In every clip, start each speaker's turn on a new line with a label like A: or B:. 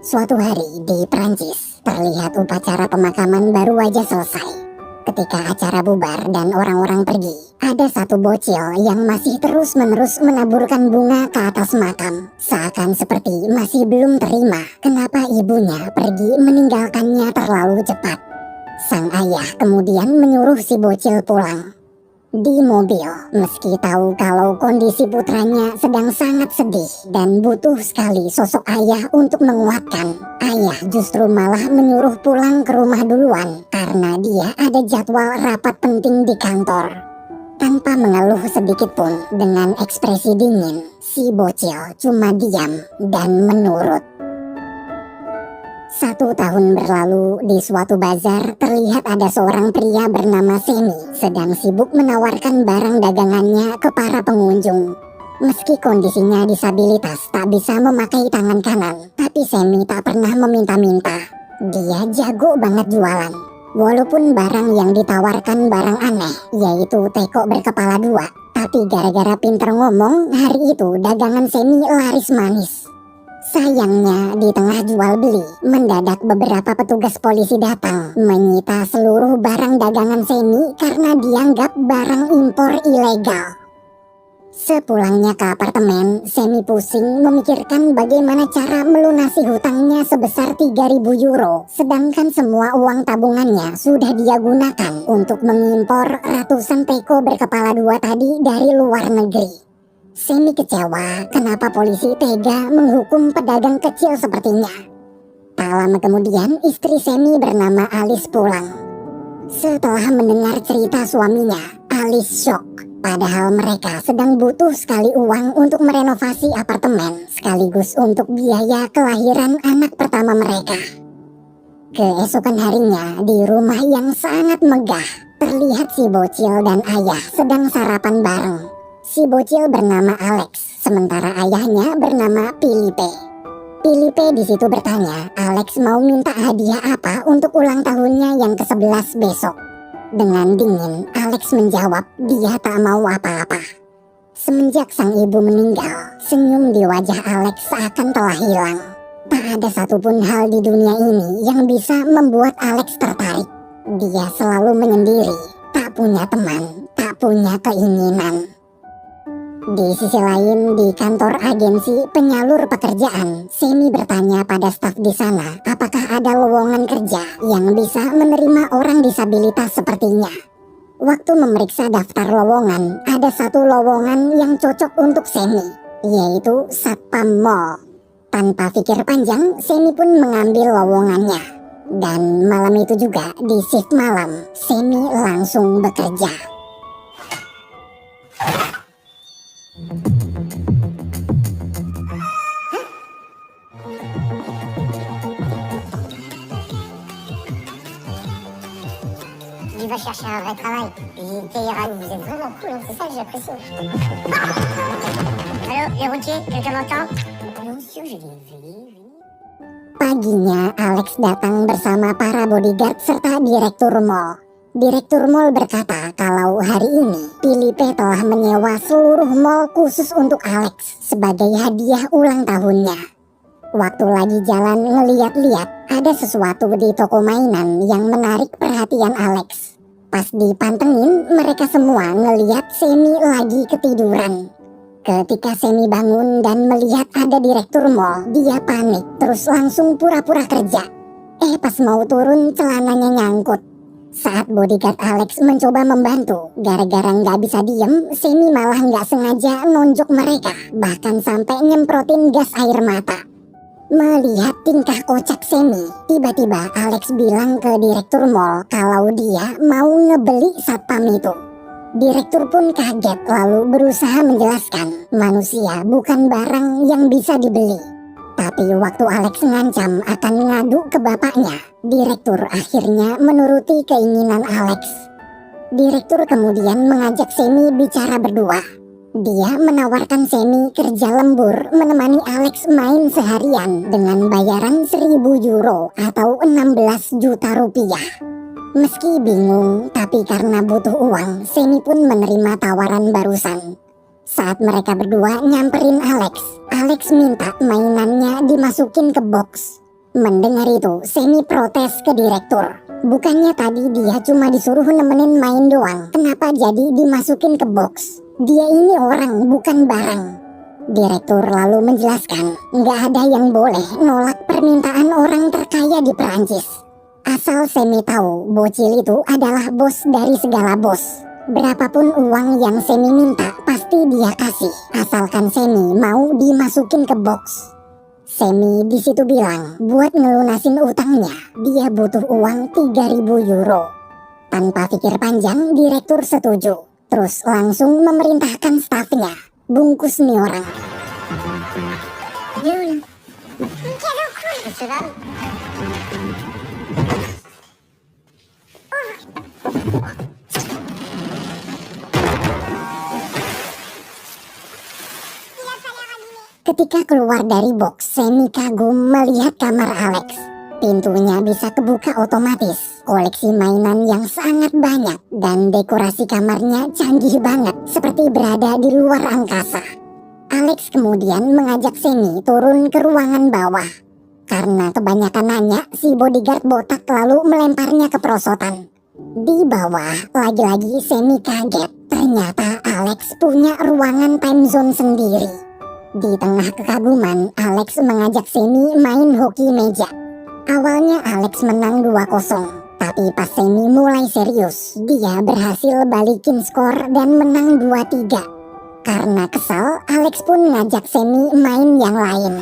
A: Suatu hari di Prancis, terlihat upacara pemakaman baru aja selesai. Ketika acara bubar dan orang-orang pergi, ada satu bocil yang masih terus-menerus menaburkan bunga ke atas makam. Seakan seperti masih belum terima kenapa ibunya pergi meninggalkannya terlalu cepat. Sang ayah kemudian menyuruh si bocil pulang. Di mobil, meski tahu kalau kondisi putranya sedang sangat sedih dan butuh sekali sosok ayah untuk menguatkan, ayah justru malah menyuruh pulang ke rumah duluan karena dia ada jadwal rapat penting di kantor. Tanpa mengeluh sedikit pun, dengan ekspresi dingin, si bocil cuma diam dan menurut. 1 tahun berlalu, di suatu bazar terlihat ada seorang pria bernama Semi sedang sibuk menawarkan barang dagangannya ke para pengunjung. Meski kondisinya disabilitas tak bisa memakai tangan kanan, tapi Semi tak pernah meminta-minta. Dia jago banget jualan. Walaupun barang yang ditawarkan barang aneh, yaitu teko berkepala 2, tapi gara-gara pinter ngomong, hari itu dagangan Semi laris manis. Sayangnya di tengah jual beli, mendadak beberapa petugas polisi datang menyita seluruh barang dagangan Semi karena dianggap barang impor ilegal. Sepulangnya ke apartemen, Semi pusing memikirkan bagaimana cara melunasi hutangnya sebesar 3.000 euro, sedangkan semua uang tabungannya sudah dia gunakan untuk mengimpor ratusan teko berkepala 2 tadi dari luar negeri. Semi kecewa kenapa polisi tega menghukum pedagang kecil sepertinya. Tak lama kemudian istri Semi bernama Alice pulang. Setelah mendengar cerita suaminya, Alice shock. Padahal mereka sedang butuh sekali uang untuk merenovasi apartemen sekaligus untuk biaya kelahiran anak pertama mereka. Keesokan harinya di rumah yang sangat megah, terlihat si bocil dan ayah sedang sarapan bareng. Si bocil bernama Alex, sementara ayahnya bernama Philippe. Philippe di situ bertanya, Alex mau minta hadiah apa untuk ulang tahunnya yang ke-11 besok. Dengan dingin, Alex menjawab dia tak mau apa-apa. Semenjak sang ibu meninggal, senyum di wajah Alex seakan telah hilang. Tak ada satupun hal di dunia ini yang bisa membuat Alex tertarik. Dia selalu menyendiri, tak punya teman, tak punya keinginan. Di sisi lain, di kantor agensi penyalur pekerjaan, Semi bertanya pada staf di sana apakah ada lowongan kerja yang bisa menerima orang disabilitas sepertinya. Waktu memeriksa daftar lowongan, ada satu lowongan yang cocok untuk Semi, yaitu satpam mall. Tanpa pikir panjang, Semi pun mengambil lowongannya. Dan malam itu juga, di shift malam, Semi langsung bekerja.
B: Il va chercher un vrai travail. Il payera. Vous êtes vraiment cool, hein, c'est ça que j'apprécie. Allô, les routiers, quelqu'un m'entend? Non, monsieur, je l'ai vu.
A: Paginya, Alex datang bersama para bodyguard serta direktur mall. Direktur mall berkata kalau hari ini Philippe telah menyewa seluruh mall khusus untuk Alex sebagai hadiah ulang tahunnya. Waktu lagi jalan ngeliat-liat, ada sesuatu di toko mainan yang menarik perhatian Alex. Pas dipantengin, mereka semua ngeliat Semi lagi ketiduran. Ketika Semi bangun dan melihat ada direktur mall, dia panik terus langsung pura-pura kerja. Pas mau turun celananya nyangkut. Saat bodyguard Alex mencoba membantu, gara-gara nggak bisa diem, Semi malah nggak sengaja nonjok mereka, bahkan sampai nyemprotin gas air mata. Melihat tingkah kocak Semi, tiba-tiba Alex bilang ke direktur mall kalau dia mau ngebeli satpam itu. Direktur pun kaget lalu berusaha menjelaskan, manusia bukan barang yang bisa dibeli. Tapi waktu Alex ngancam akan ngadu ke bapaknya, direktur akhirnya menuruti keinginan Alex. Direktur kemudian mengajak Semi bicara berdua. Dia menawarkan Semi kerja lembur menemani Alex main seharian dengan bayaran 1.000 euro atau 16 juta rupiah. Meski bingung, tapi karena butuh uang, Semi pun menerima tawaran barusan. Saat mereka berdua nyamperin Alex minta mainannya dimasukin ke box. Mendengar itu, Semi protes ke direktur. Bukannya tadi dia cuma disuruh nemenin main doang, kenapa jadi dimasukin ke box? Dia ini orang, bukan barang. Direktur lalu menjelaskan, nggak ada yang boleh nolak permintaan orang terkaya di Perancis. Asal Semi tahu, bocil itu adalah bos dari segala bos. Berapapun uang yang Semi minta, pasti dia kasih, asalkan Semi mau dimasukin ke box. Semi di situ bilang, buat ngelunasin utangnya, dia butuh uang 3.000 euro. Tanpa pikir panjang, direktur setuju. Terus langsung memerintahkan stafnya, bungkus nih orang.
B: Nul. Quelle cool cela.
A: Ketika keluar dari box, Semi kagum melihat kamar Alex. Pintunya bisa kebuka otomatis, koleksi mainan yang sangat banyak, dan dekorasi kamarnya canggih banget, seperti berada di luar angkasa. Alex kemudian mengajak Semi turun ke ruangan bawah. Karena kebanyakan nanya, si bodyguard botak lalu melemparnya ke perosotan. Di bawah, lagi-lagi Semi kaget, ternyata Alex punya ruangan time zone sendiri. Di tengah kekaguman, Alex mengajak Semi main hoki meja. Awalnya Alex menang 2-0, tapi pas Semi mulai serius, dia berhasil balikin skor dan menang 2-3. Karena kesal, Alex pun ngajak Semi main yang lain.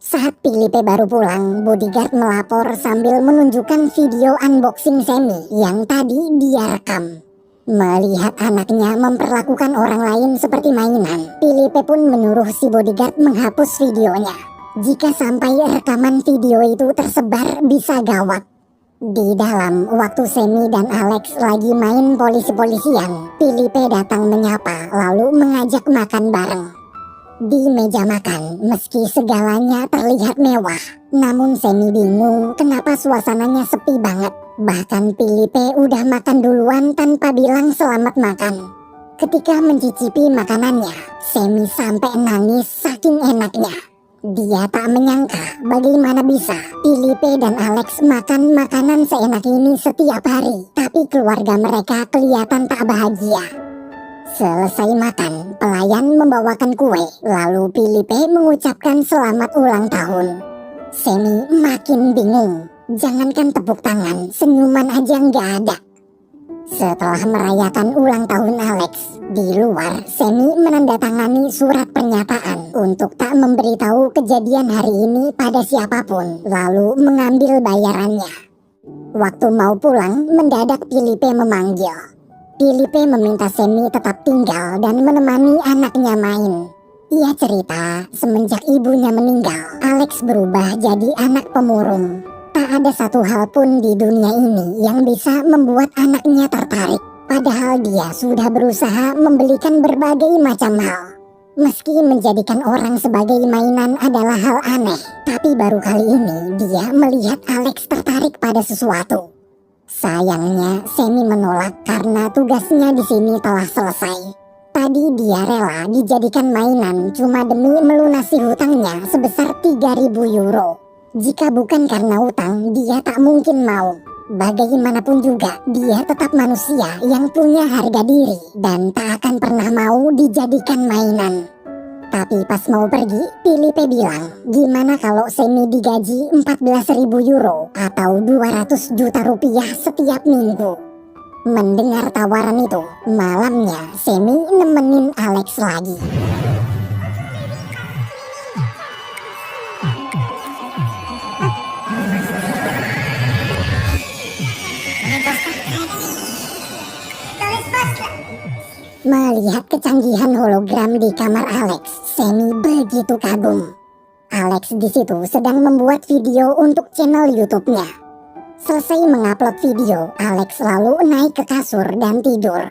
A: Saat Filipe baru pulang, bodyguard melapor sambil menunjukkan video unboxing Semi yang tadi dia rekam. Melihat anaknya memperlakukan orang lain seperti mainan, Filipe pun menyuruh si bodyguard menghapus videonya. Jika sampai rekaman video itu tersebar, bisa gawat. Di dalam, waktu Semi dan Alex lagi main polisi-polisian, Filipe datang menyapa lalu mengajak makan bareng. Di meja makan, meski segalanya terlihat mewah, namun Semi bingung kenapa suasananya sepi banget. Bahkan Filipe udah makan duluan tanpa bilang selamat makan. Ketika mencicipi makanannya, Semi sampai nangis saking enaknya. Dia tak menyangka bagaimana bisa Filipe dan Alex makan makanan seenak ini setiap hari, tapi keluarga mereka kelihatan tak bahagia. Selesai makan, pelayan membawakan kue, lalu Filipe mengucapkan selamat ulang tahun. Semi makin bingung, jangankan tepuk tangan, senyuman aja nggak ada. Setelah merayakan ulang tahun Alex, di luar Semi menandatangani surat pernyataan untuk tak memberitahu kejadian hari ini pada siapapun, lalu mengambil bayarannya. Waktu mau pulang, mendadak Filipe memanggil. Filipe meminta Semi tetap tinggal dan menemani anaknya main. Ia cerita, semenjak ibunya meninggal, Alex berubah jadi anak pemurung. Tak ada satu hal pun di dunia ini yang bisa membuat anaknya tertarik. Padahal dia sudah berusaha membelikan berbagai macam hal. Meski menjadikan orang sebagai mainan adalah hal aneh, tapi baru kali ini dia melihat Alex tertarik pada sesuatu. Sayangnya, Semi menolak karena tugasnya di sini telah selesai. Tadi dia rela dijadikan mainan cuma demi melunasi hutangnya sebesar 3.000 euro. Jika bukan karena hutang, dia tak mungkin mau. Bagaimanapun juga, dia tetap manusia yang punya harga diri dan tak akan pernah mau dijadikan mainan. Tapi pas mau pergi, Filipe bilang, gimana kalau Semi digaji 14.000 euro atau 200 juta rupiah setiap minggu. Mendengar tawaran itu, malamnya Semi nemenin Alex lagi. Melihat kecanggihan hologram di kamar Alex, Semi begitu kagum. Alex di situ sedang membuat video untuk channel YouTube-nya. Selesai mengupload video, Alex lalu naik ke kasur dan tidur.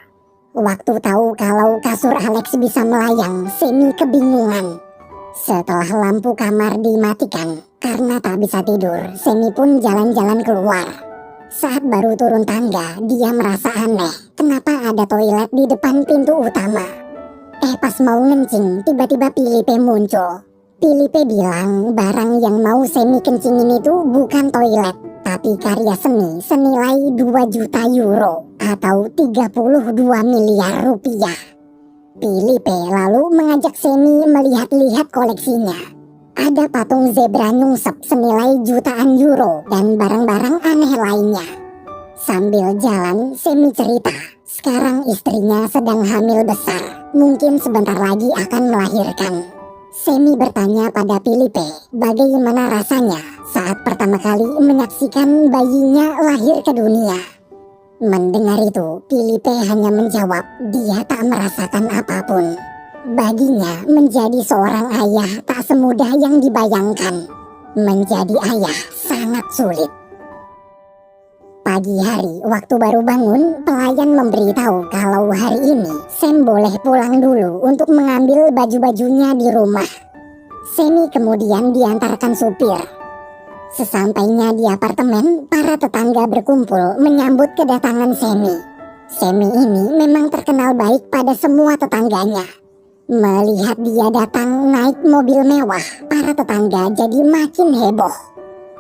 A: Waktu tahu kalau kasur Alex bisa melayang, Semi kebingungan. Setelah lampu kamar dimatikan, karena tak bisa tidur, Semi pun jalan-jalan keluar. Saat baru turun tangga, dia merasa aneh. Kenapa ada toilet di depan pintu utama? Pas mau ngencing, tiba-tiba Filipe muncul. Filipe bilang barang yang mau Semi kencingin itu bukan toilet, tapi karya seni senilai 2 juta euro atau 32 miliar rupiah. Filipe lalu mengajak Semi melihat-lihat koleksinya. Ada patung zebra nyungsep senilai jutaan euro dan barang-barang aneh lainnya. Sambil jalan, Semi cerita, sekarang istrinya sedang hamil besar, mungkin sebentar lagi akan melahirkan. Semi bertanya pada Filipe, bagaimana rasanya saat pertama kali menyaksikan bayinya lahir ke dunia. Mendengar itu, Filipe hanya menjawab, dia tak merasakan apapun. Baginya, menjadi seorang ayah tak semudah yang dibayangkan. Menjadi ayah sangat sulit. Pagi hari, waktu baru bangun, pelayan memberitahu kalau hari ini Sam boleh pulang dulu untuk mengambil baju-bajunya di rumah. Semi kemudian diantarkan supir. Sesampainya di apartemen, para tetangga berkumpul menyambut kedatangan Semi. Semi ini memang terkenal baik pada semua tetangganya. Melihat dia datang naik mobil mewah, para tetangga jadi makin heboh.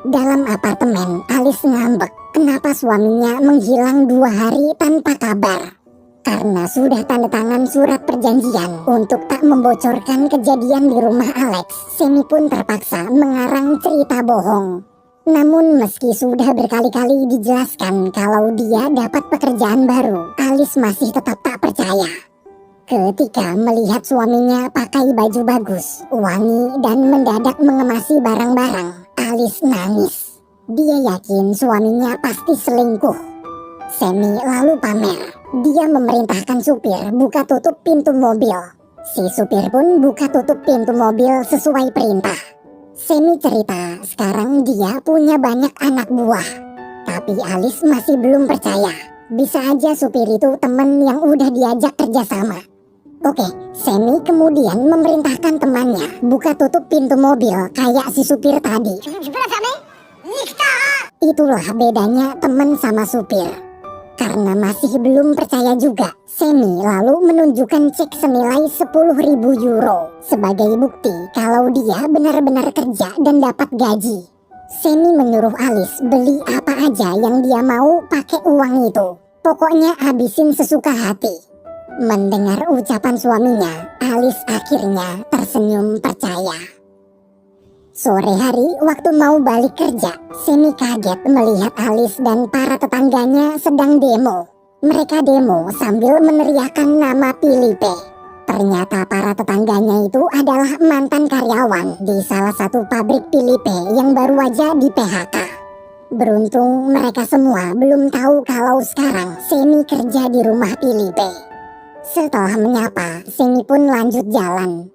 A: Dalam apartemen, Alice ngambek kenapa suaminya menghilang 2 hari tanpa kabar. Karena sudah tanda tangan surat perjanjian untuk tak membocorkan kejadian di rumah Alex, Semi pun terpaksa mengarang cerita bohong. Namun meski sudah berkali-kali dijelaskan kalau dia dapat pekerjaan baru, Alice masih tetap tak percaya. Ketika melihat suaminya pakai baju bagus, wangi dan mendadak mengemasi barang-barang, Alice nangis. Dia yakin suaminya pasti selingkuh. Semi lalu pamer. Dia memerintahkan supir buka tutup pintu mobil. Si supir pun buka tutup pintu mobil sesuai perintah. Semi cerita sekarang dia punya banyak anak buah. Tapi Alice masih belum percaya. Bisa aja supir itu teman yang udah diajak kerjasama. Oke, Semi kemudian memerintahkan temannya buka tutup pintu mobil kayak si supir tadi. Itulah bedanya teman sama supir. Karena masih belum percaya juga, Semi lalu menunjukkan cek senilai 10.000 euro sebagai bukti kalau dia benar-benar kerja dan dapat gaji. Semi menyuruh Alice beli apa aja yang dia mau pakai uang itu. Pokoknya habisin sesuka hati. Mendengar ucapan suaminya, Alice akhirnya tersenyum percaya. Sore hari, waktu mau balik kerja, Semi kaget melihat Alice dan para tetangganya sedang demo. Mereka demo sambil meneriakkan nama Filipe. Ternyata para tetangganya itu adalah mantan karyawan di salah satu pabrik Filipe yang baru aja di PHK. Beruntung mereka semua belum tahu kalau sekarang Semi kerja di rumah Filipe. Setelah menyapa, Semi pun lanjut jalan.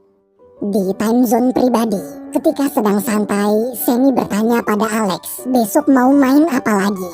A: Di time zone pribadi, ketika sedang santai, Semi bertanya pada Alex, besok mau main apa lagi?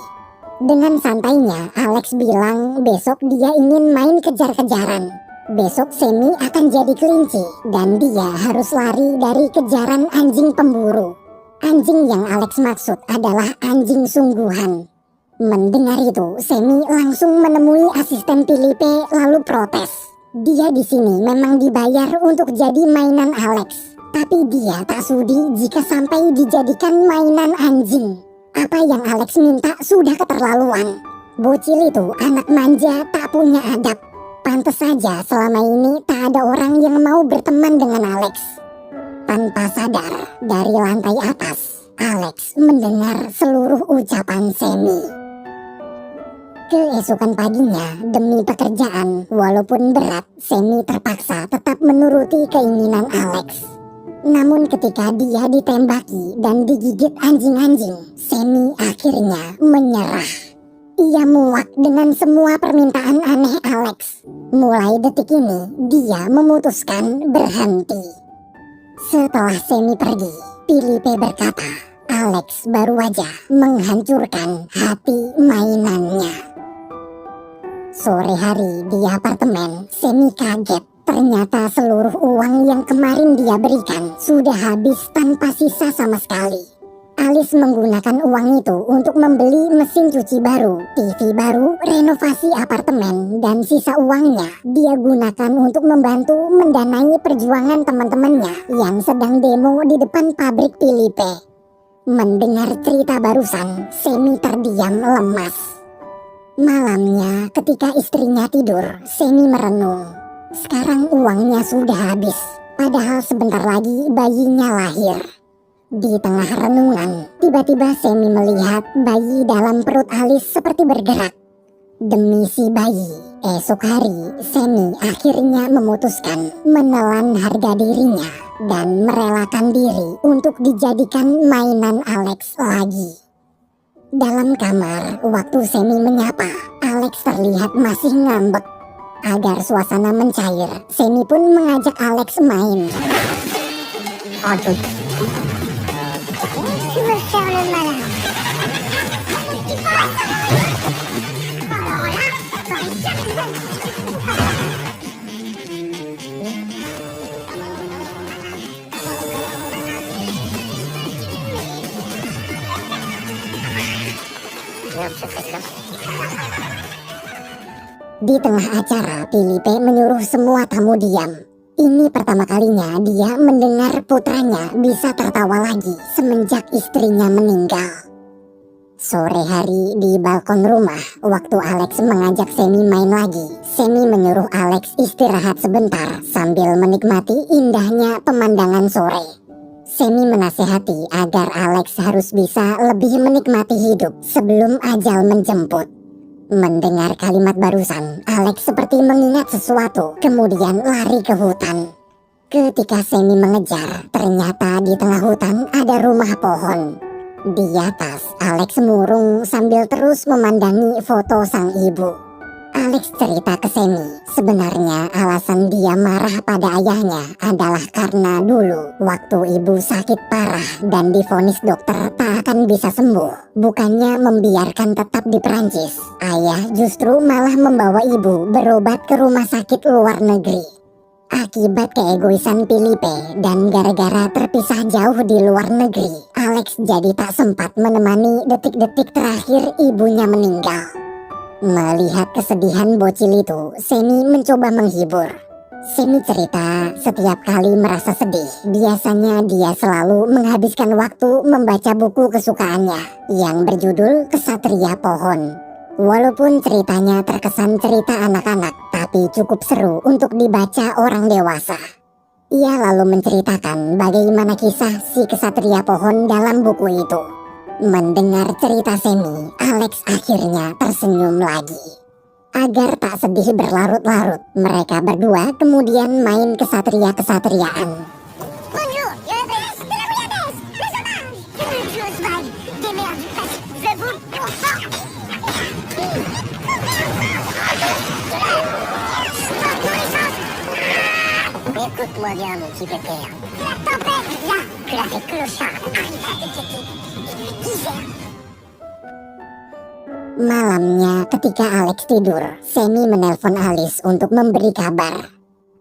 A: Dengan santainya, Alex bilang besok dia ingin main kejar-kejaran. Besok Semi akan jadi kelinci, dan dia harus lari dari kejaran anjing pemburu. Anjing yang Alex maksud adalah anjing sungguhan. Mendengar itu, Semi langsung menemui asisten Filipe lalu protes. Dia di sini memang dibayar untuk jadi mainan Alex, tapi dia tak sudi jika sampai dijadikan mainan anjing. Apa yang Alex minta sudah keterlaluan. Bocil itu anak manja tak punya adab. Pantes saja selama ini tak ada orang yang mau berteman dengan Alex. Tanpa sadar, dari lantai atas, Alex mendengar seluruh ucapan Semi. Keesokan paginya, demi pekerjaan, walaupun berat, Semi terpaksa tetap menuruti keinginan Alex. Namun ketika dia ditembaki dan digigit anjing-anjing, Semi akhirnya menyerah. Ia muak dengan semua permintaan aneh Alex. Mulai detik ini, dia memutuskan berhenti. Setelah Semi pergi, Filipe berkata, Alex baru aja menghancurkan hati mainannya. Sore hari di apartemen, Semi kaget. Ternyata seluruh uang yang kemarin dia berikan sudah habis tanpa sisa sama sekali. Alice menggunakan uang itu untuk membeli mesin cuci baru, TV baru, renovasi apartemen, dan sisa uangnya dia gunakan untuk membantu mendanai perjuangan teman-temannya yang sedang demo di depan pabrik Philippe. Mendengar cerita barusan, Semi terdiam lemas. Malamnya ketika istrinya tidur, Semi merenung. Sekarang uangnya sudah habis, padahal sebentar lagi bayinya lahir. Di tengah renungan, tiba-tiba Semi melihat bayi dalam perut Alice seperti bergerak. Demi si bayi, esok hari Semi akhirnya memutuskan menelan harga dirinya dan merelakan diri untuk dijadikan mainan Alex lagi. Dalam kamar, waktu Semi menyapa, Alex terlihat masih ngambek. Agar suasana mencair, Semi pun mengajak Alex main.
B: Aduh. Tu me faire le malin. Alors là, t'aurais jamais
A: Di tengah acara, Philippe menyuruh semua tamu diam. Ini pertama kalinya dia mendengar putranya bisa tertawa lagi semenjak istrinya meninggal. Sore hari di balkon rumah, waktu Alex mengajak Semi main lagi, Semi menyuruh Alex istirahat sebentar sambil menikmati indahnya pemandangan sore. Semi menasehati agar Alex harus bisa lebih menikmati hidup sebelum ajal menjemput. Mendengar kalimat barusan, Alex seperti mengingat sesuatu, kemudian lari ke hutan. Ketika Semi mengejar, ternyata di tengah hutan ada rumah pohon. Di atas, Alex murung sambil terus memandangi foto sang ibu. Alex cerita ke Semi, sebenarnya alasan dia marah pada ayahnya adalah karena dulu waktu ibu sakit parah dan divonis dokter tak akan bisa sembuh. Bukannya membiarkan tetap di Perancis, ayah justru malah membawa ibu berobat ke rumah sakit luar negeri. Akibat keegoisan Philippe dan gara-gara terpisah jauh di luar negeri, Alex jadi tak sempat menemani detik-detik terakhir ibunya meninggal. Melihat kesedihan bocil itu, Semi mencoba menghibur. Semi cerita setiap kali merasa sedih, biasanya dia selalu menghabiskan waktu membaca buku kesukaannya yang berjudul Kesatria Pohon. Walaupun ceritanya terkesan cerita anak-anak, tapi cukup seru untuk dibaca orang dewasa. Ia lalu menceritakan bagaimana kisah si Kesatria Pohon dalam buku itu. Mendengar cerita Semi, Alex akhirnya tersenyum lagi. Agar tak sedih berlarut-larut, mereka berdua kemudian main kesatria-kesatriaan.
B: Bonjour, de la bouillabaisse, le sauvage, le cheval, des mers du Pacifique, je vous conforte. Écoute-moi bien, mon petit pépère. La tempête, là, que la fée clochard arrive à détecter.
A: Malamnya ketika Alex tidur, Semi menelpon Alice untuk memberi kabar.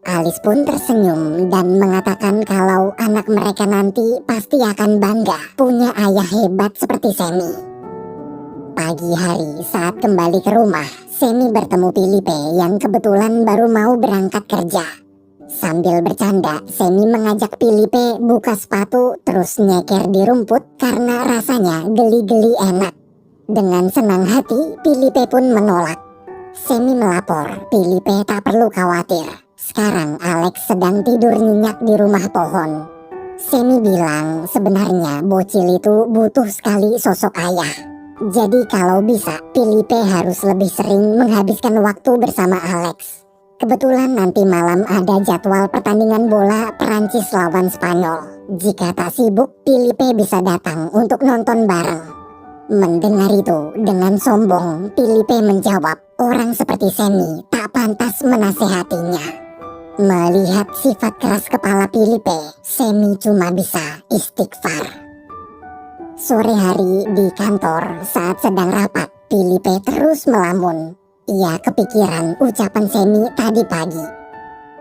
A: Alice pun tersenyum dan mengatakan kalau anak mereka nanti pasti akan bangga punya ayah hebat seperti Semi. Pagi hari saat kembali ke rumah, Semi bertemu Philippe yang kebetulan baru mau berangkat kerja. Sambil bercanda, Semi mengajak Philippe buka sepatu terus nyeker di rumput karena rasanya geli-geli enak. Dengan senang hati, Philippe pun menolak. Semi melapor, Philippe tak perlu khawatir. Sekarang Alex sedang tidur nyenyak di rumah pohon. Semi bilang sebenarnya bocil itu butuh sekali sosok ayah. Jadi kalau bisa, Philippe harus lebih sering menghabiskan waktu bersama Alex. Kebetulan nanti malam ada jadwal pertandingan bola Perancis lawan Spanyol. Jika tak sibuk, Philippe bisa datang untuk nonton bareng. Mendengar itu, dengan sombong, Philippe menjawab, orang seperti Semi tak pantas menasehatinya. Melihat sifat keras kepala Philippe, Semi cuma bisa istighfar. Sore hari di kantor saat sedang rapat, Filipe terus melamun. Ia kepikiran ucapan Semi tadi pagi.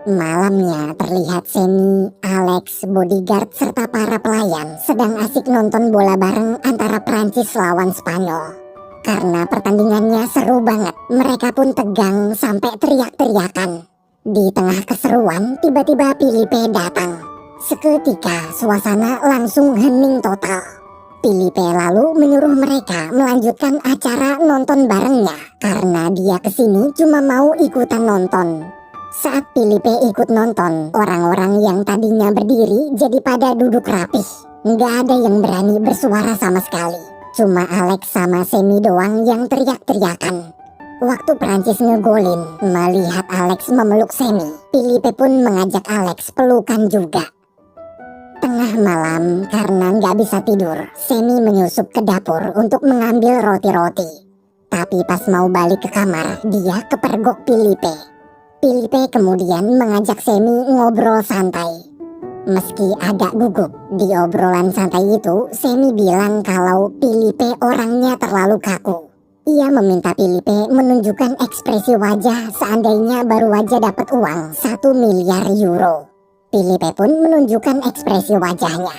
A: Malamnya terlihat Semi, Alex, bodyguard serta para pelayan sedang asik nonton bola bareng antara Prancis lawan Spanyol. Karena pertandingannya seru banget, mereka pun tegang sampai teriak-teriakan. Di tengah keseruan, tiba-tiba Filipe datang. Seketika suasana langsung hening total. Filipe lalu menyuruh mereka melanjutkan acara nonton barengnya karena dia kesini cuma mau ikutan nonton. Saat Filipe ikut nonton, orang-orang yang tadinya berdiri jadi pada duduk rapih. Nggak ada yang berani bersuara sama sekali. Cuma Alex sama Semi doang yang teriak-teriakan. Waktu Prancis ngegolin, melihat Alex memeluk Semi, Filipe pun mengajak Alex pelukan juga. Tengah malam, karena nggak bisa tidur, Semi menyusup ke dapur untuk mengambil roti-roti. Tapi pas mau balik ke kamar, dia kepergok Filipe. Filipe kemudian mengajak Semi ngobrol santai. Meski agak gugup, di obrolan santai itu, Semi bilang kalau Filipe orangnya terlalu kaku. Ia meminta Filipe menunjukkan ekspresi wajah seandainya baru aja dapat uang 1 miliar euro. Filipe pun menunjukkan ekspresi wajahnya.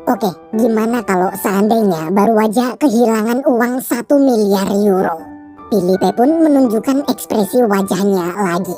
A: Oke, gimana kalau seandainya baru aja kehilangan uang 1 miliar euro? Filipe pun menunjukkan ekspresi wajahnya lagi.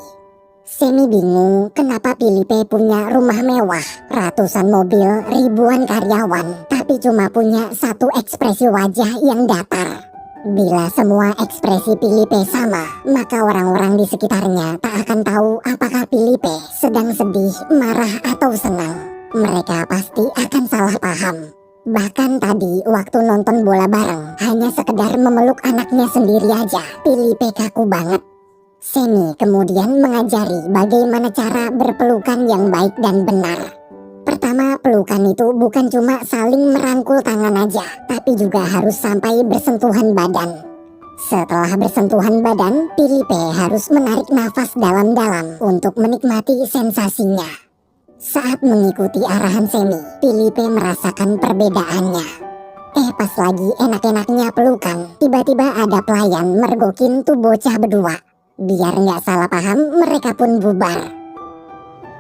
A: Semi bingung kenapa Filipe punya rumah mewah, ratusan mobil, ribuan karyawan, tapi cuma punya satu ekspresi wajah yang datar. Bila semua ekspresi Filipe sama, maka orang-orang di sekitarnya tak akan tahu apakah Filipe sedang sedih, marah, atau senang. Mereka pasti akan salah paham. Bahkan tadi waktu nonton bola bareng, hanya sekedar memeluk anaknya sendiri aja, Filipe kaku banget. Semi kemudian mengajari bagaimana cara berpelukan yang baik dan benar. Pertama, pelukan itu bukan cuma saling merangkul tangan aja, tapi juga harus sampai bersentuhan badan. Setelah bersentuhan badan, Filipe harus menarik nafas dalam-dalam untuk menikmati sensasinya. Saat mengikuti arahan Semi, Filipe merasakan perbedaannya. Pas lagi enak-enaknya pelukan, tiba-tiba ada pelayan mergokin tuh bocah berdua. Biar nggak salah paham, mereka pun bubar.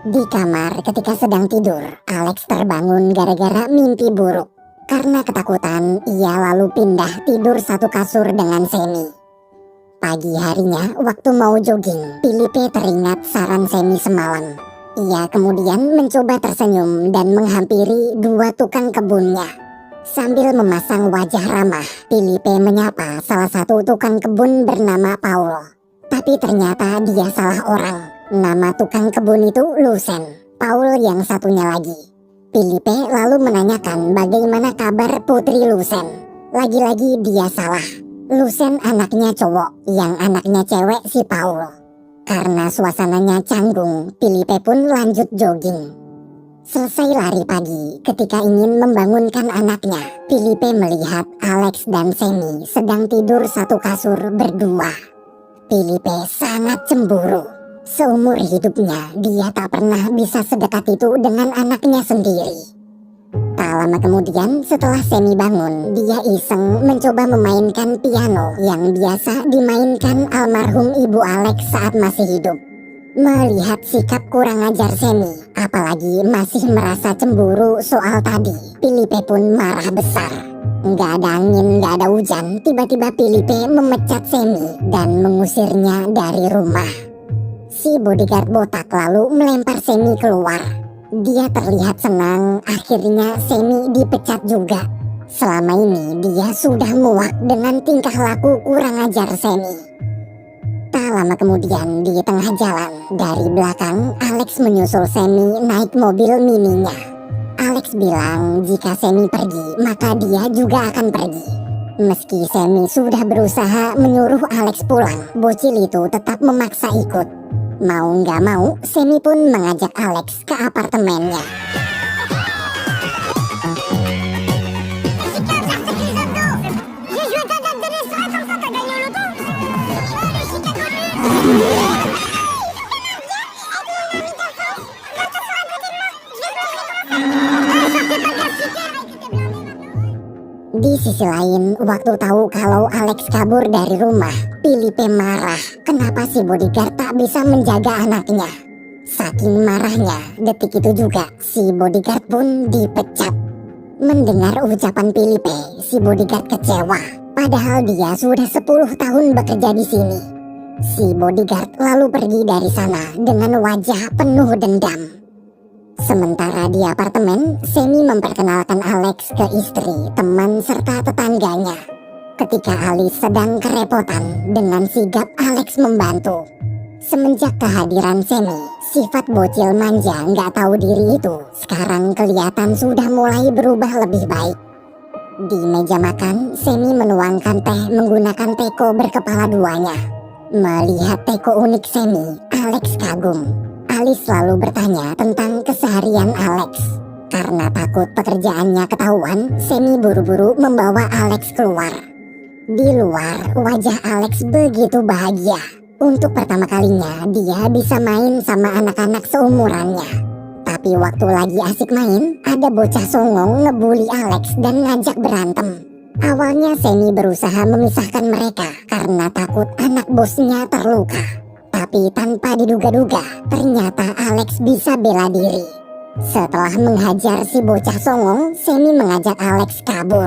A: Di kamar ketika sedang tidur, Alex terbangun gara-gara mimpi buruk. Karena ketakutan, ia lalu pindah tidur satu kasur dengan Semi. Pagi harinya, waktu mau jogging, Filipe teringat saran Semi semalam. Ia kemudian mencoba tersenyum dan menghampiri dua tukang kebunnya. Sambil memasang wajah ramah, Filipe menyapa salah satu tukang kebun bernama Paul. Tapi ternyata dia salah orang. Nama tukang kebun itu Lucen, Paul yang satunya lagi. Filipe lalu menanyakan bagaimana kabar putri Lucen. Lagi-lagi dia salah. Lucen anaknya cowok, yang anaknya cewek si Paul. Karena suasananya canggung, Filipe pun lanjut jogging. Selesai lari pagi, ketika ingin membangunkan anaknya, Filipe melihat Alex dan Semi sedang tidur satu kasur berdua. Filipe sangat cemburu. Seumur hidupnya, dia tak pernah bisa sedekat itu dengan anaknya sendiri. Tak lama kemudian, setelah Semi bangun, dia iseng mencoba memainkan piano yang biasa dimainkan almarhum Ibu Alex saat masih hidup. Melihat sikap kurang ajar Semi, apalagi masih merasa cemburu soal tadi, Filipe pun marah besar. Nggak ada angin, nggak ada hujan, tiba-tiba Filipe memecat Semi dan mengusirnya dari rumah. Si bodyguard botak lalu melempar Semi keluar. Dia terlihat senang, akhirnya Semi dipecat juga. Selama ini dia sudah muak dengan tingkah laku kurang ajar Semi. Tak lama kemudian di tengah jalan, dari belakang Alex menyusul Semi naik mobil mininya. Alex bilang jika Semi pergi, maka dia juga akan pergi. Meski Semi sudah berusaha menyuruh Alex pulang, bocil itu tetap memaksa ikut. Mau nggak mau, Semi pun mengajak Alex ke apartemennya. sisi lain, waktu tahu kalau Alex kabur dari rumah, Philippe marah. Kenapa si bodyguard tak bisa menjaga anaknya? Saking marahnya, detik itu juga si bodyguard pun dipecat. Mendengar ucapan Philippe, si bodyguard kecewa. Padahal dia sudah 10 tahun bekerja di sini. Si bodyguard lalu pergi dari sana dengan wajah penuh dendam. Sementara di apartemen, Semi memperkenalkan Alex ke istri, teman, serta tetangganya. Ketika Alice sedang kerepotan, dengan sigap Alex membantu. Semenjak kehadiran Semi, sifat bocil manja nggak tahu diri itu sekarang kelihatan sudah mulai berubah lebih baik. Di meja makan, Semi menuangkan teh menggunakan teko berkepala duanya. Melihat teko unik Semi, Alex kagum. Alice lalu bertanya tentang keseharian Alex. Karena takut pekerjaannya ketahuan, Semi buru-buru membawa Alex keluar. Di luar, wajah Alex begitu bahagia. Untuk pertama kalinya, dia bisa main sama anak-anak seumurannya. Tapi waktu lagi asik main, ada bocah songong ngebully Alex dan ngajak berantem. Awalnya Semi berusaha memisahkan mereka karena takut anak bosnya terluka. Tapi tanpa diduga-duga, ternyata Alex bisa bela diri. Setelah menghajar si bocah songong, Semi mengajak Alex kabur.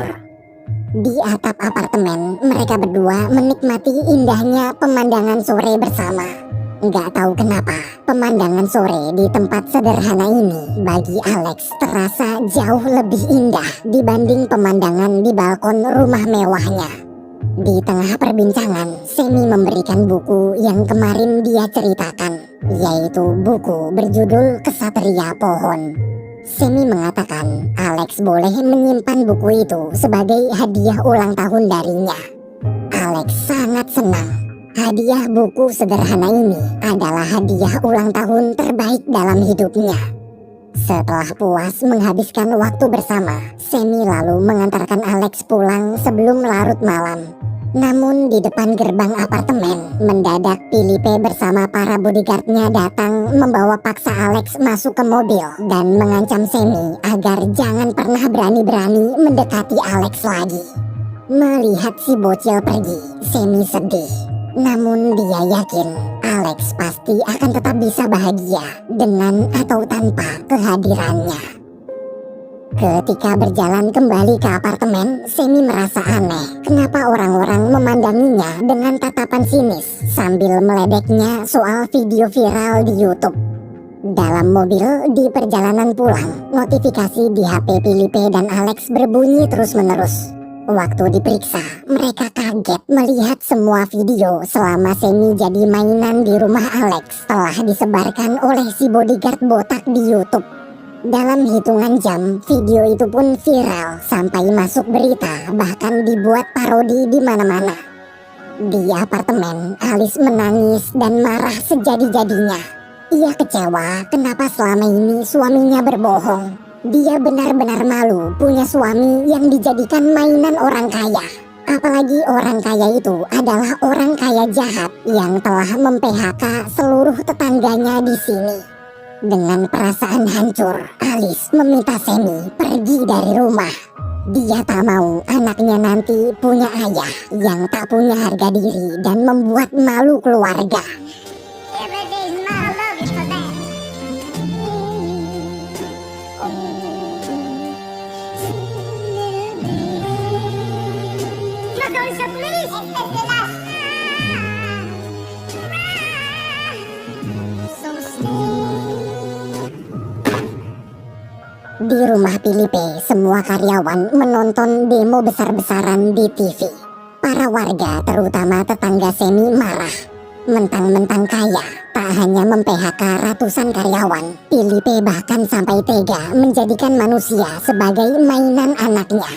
A: Di atap apartemen, mereka berdua menikmati indahnya pemandangan sore bersama. Nggak tahu kenapa, pemandangan sore di tempat sederhana ini bagi Alex terasa jauh lebih indah dibanding pemandangan di balkon rumah mewahnya. Di tengah perbincangan, Semi memberikan buku yang kemarin dia ceritakan, yaitu buku berjudul Kesatria Pohon. Semi mengatakan Alex boleh menyimpan buku itu sebagai hadiah ulang tahun darinya. Alex sangat senang. Hadiah buku sederhana ini adalah hadiah ulang tahun terbaik dalam hidupnya. Setelah puas menghabiskan waktu bersama, Semi lalu mengantarkan Alex pulang sebelum larut malam. Namun di depan gerbang apartemen, mendadak Philippe bersama para bodyguardnya datang membawa paksa Alex masuk ke mobil dan mengancam Semi agar jangan pernah berani-berani mendekati Alex lagi. Melihat si bocil pergi, Semi sedih. Namun dia yakin Alex pasti akan tetap bisa bahagia dengan atau tanpa kehadirannya. Ketika berjalan kembali ke apartemen, Semi merasa aneh. Kenapa orang-orang memandanginya dengan tatapan sinis sambil meledeknya soal video viral di YouTube. Dalam mobil, di perjalanan pulang, notifikasi di HP Philippe dan Alex berbunyi terus-menerus. Waktu diperiksa, mereka kaget melihat semua video selama Semi jadi mainan di rumah Alex telah disebarkan oleh si bodyguard botak di YouTube. Dalam hitungan jam, video itu pun viral sampai masuk berita, bahkan dibuat parodi di mana-mana. Di apartemen, Alice menangis dan marah sejadi-jadinya. Ia kecewa kenapa selama ini suaminya berbohong. Dia benar-benar malu punya suami yang dijadikan mainan orang kaya. Apalagi orang kaya itu adalah orang kaya jahat yang telah mem-PHK seluruh tetangganya di sini. Dengan perasaan hancur, Alice meminta Semi pergi dari rumah. Dia tak mau anaknya nanti punya ayah yang tak punya harga diri dan membuat malu keluarga. Di rumah Philippe, semua karyawan menonton demo besar-besaran di TV. Para warga, terutama tetangga Semi, marah. Mentang-mentang kaya, tak hanya mem-PHK ratusan karyawan, Philippe bahkan sampai tega menjadikan manusia sebagai mainan anaknya.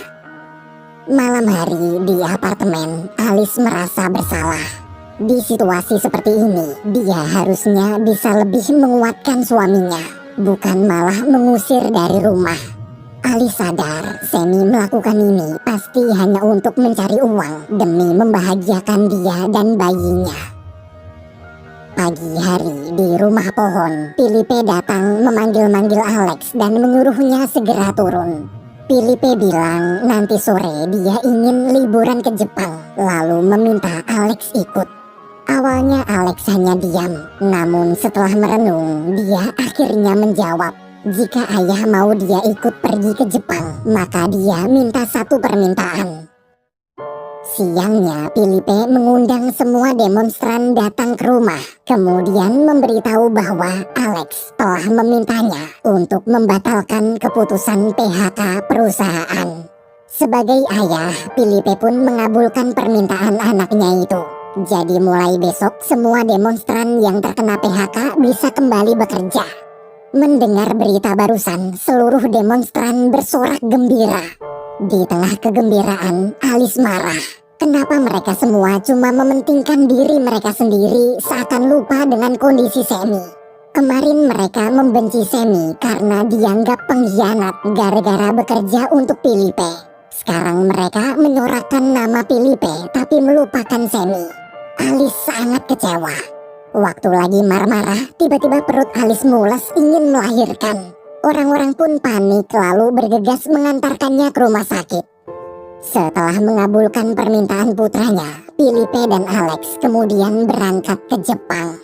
A: Malam hari di apartemen, Alice merasa bersalah. Di situasi seperti ini, dia harusnya bisa lebih menguatkan suaminya, bukan malah mengusir dari rumah. Alice sadar Semi melakukan ini pasti hanya untuk mencari uang demi membahagiakan dia dan bayinya. Pagi hari di rumah pohon, Philippe datang memanggil-manggil Alex dan menyuruhnya segera turun. Filipe bilang nanti sore dia ingin liburan ke Jepang, lalu meminta Alex ikut. Awalnya Alex hanya diam, namun setelah merenung, dia akhirnya menjawab. Jika ayah mau dia ikut pergi ke Jepang, maka dia minta satu permintaan. Siangnya, Filipe mengundang semua demonstran datang ke rumah, kemudian memberitahu bahwa Alex telah memintanya untuk membatalkan keputusan PHK perusahaan. Sebagai ayah, Filipe pun mengabulkan permintaan anaknya itu. Jadi mulai besok semua demonstran yang terkena PHK bisa kembali bekerja. Mendengar berita barusan, seluruh demonstran bersorak gembira. Di tengah kegembiraan, Alice marah. Kenapa mereka semua cuma mementingkan diri mereka sendiri seakan lupa dengan kondisi Semi? Kemarin mereka membenci Semi karena dianggap pengkhianat gara-gara bekerja untuk Filipe. Sekarang mereka menyorakkan nama Filipe tapi melupakan Semi. Alice sangat kecewa. Waktu lagi marah-marah, tiba-tiba perut Alice mules ingin melahirkan. Orang-orang pun panik lalu bergegas mengantarkannya ke rumah sakit. Setelah mengabulkan permintaan putranya, Filipe dan Alex kemudian berangkat ke Jepang.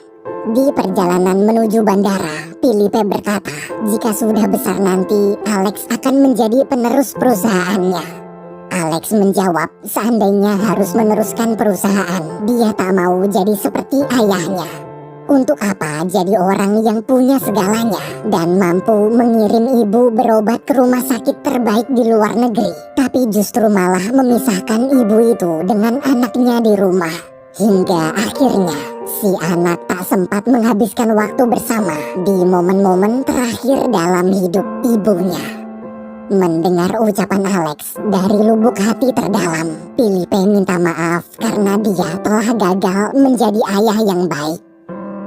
A: Di perjalanan menuju bandara, Filipe berkata jika sudah besar nanti Alex akan menjadi penerus perusahaannya. Alex menjawab seandainya harus meneruskan perusahaan, dia tak mau jadi seperti ayahnya. Untuk apa jadi orang yang punya segalanya dan mampu mengirim ibu berobat ke rumah sakit terbaik di luar negeri, tapi justru malah memisahkan ibu itu dengan anaknya di rumah. Hingga akhirnya si anak tak sempat menghabiskan waktu bersama di momen-momen terakhir dalam hidup ibunya. Mendengar ucapan Alex, dari lubuk hati terdalam, Filipe minta maaf karena dia telah gagal menjadi ayah yang baik.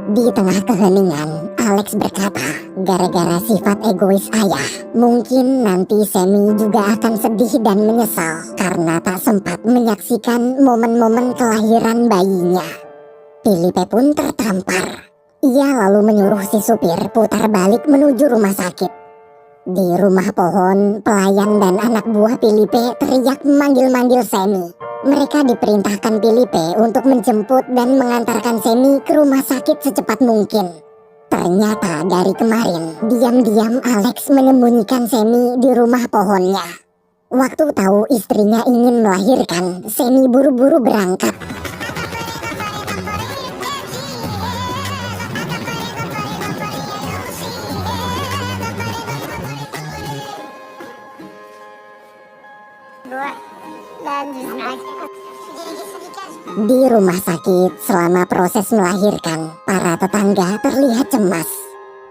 A: Di tengah keheningan, Alex berkata, gara-gara sifat egois ayah, mungkin nanti Semi juga akan sedih dan menyesal karena tak sempat menyaksikan momen-momen kelahiran bayinya. Filipe pun tertampar. Ia lalu menyuruh si supir putar balik menuju rumah sakit. Di rumah pohon, pelayan dan anak buah Filipe teriak memanggil-manggil Semi. Mereka diperintahkan Filipe untuk menjemput dan mengantarkan Semi ke rumah sakit secepat mungkin. Ternyata dari kemarin, diam-diam Alex menyembunyikan Semi di rumah pohonnya. Waktu tahu istrinya ingin melahirkan, Semi buru-buru berangkat. Di rumah sakit selama proses melahirkan, para tetangga terlihat cemas.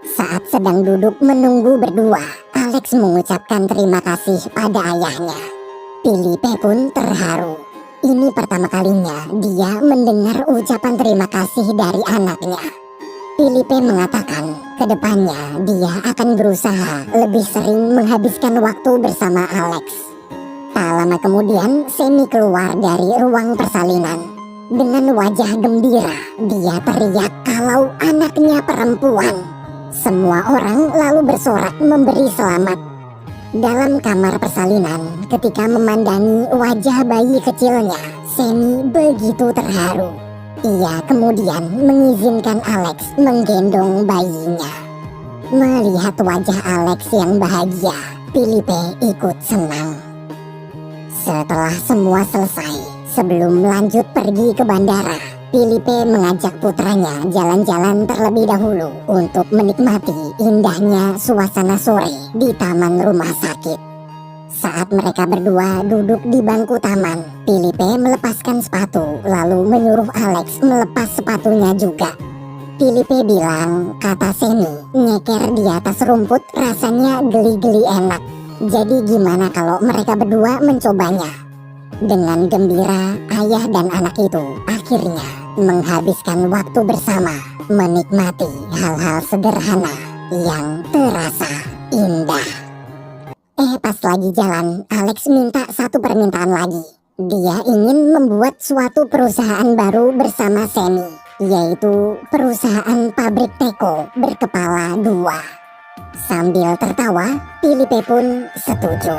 A: Saat sedang duduk menunggu berdua, Alex mengucapkan terima kasih pada ayahnya. Filipe pun terharu. Ini pertama kalinya dia mendengar ucapan terima kasih dari anaknya. Filipe mengatakan, kedepannya dia akan berusaha lebih sering menghabiskan waktu bersama Alex. Tak lama kemudian, Semi keluar dari ruang persalinan. Dengan wajah gembira, dia teriak kalau anaknya perempuan. Semua orang lalu bersorak memberi selamat. Dalam kamar persalinan, ketika memandangi wajah bayi kecilnya, Semi begitu terharu. Ia kemudian mengizinkan Alex menggendong bayinya. Melihat wajah Alex yang bahagia, Filipe ikut senang. Setelah semua selesai, sebelum lanjut pergi ke bandara, Filipe mengajak putranya jalan-jalan terlebih dahulu untuk menikmati indahnya suasana sore di taman rumah sakit. Saat mereka berdua duduk di bangku taman, Filipe melepaskan sepatu lalu menyuruh Alex melepas sepatunya juga. Filipe bilang, kata Semi, nyeker di atas rumput rasanya geli-geli enak. Jadi gimana kalau mereka berdua mencobanya? Dengan gembira, ayah dan anak itu akhirnya menghabiskan waktu bersama, menikmati hal-hal sederhana yang terasa indah. Pas lagi jalan, Alex minta satu permintaan lagi. Dia ingin membuat suatu perusahaan baru bersama Semi, yaitu perusahaan pabrik teko berkepala dua. Sambil tertawa, Filipe pun setuju.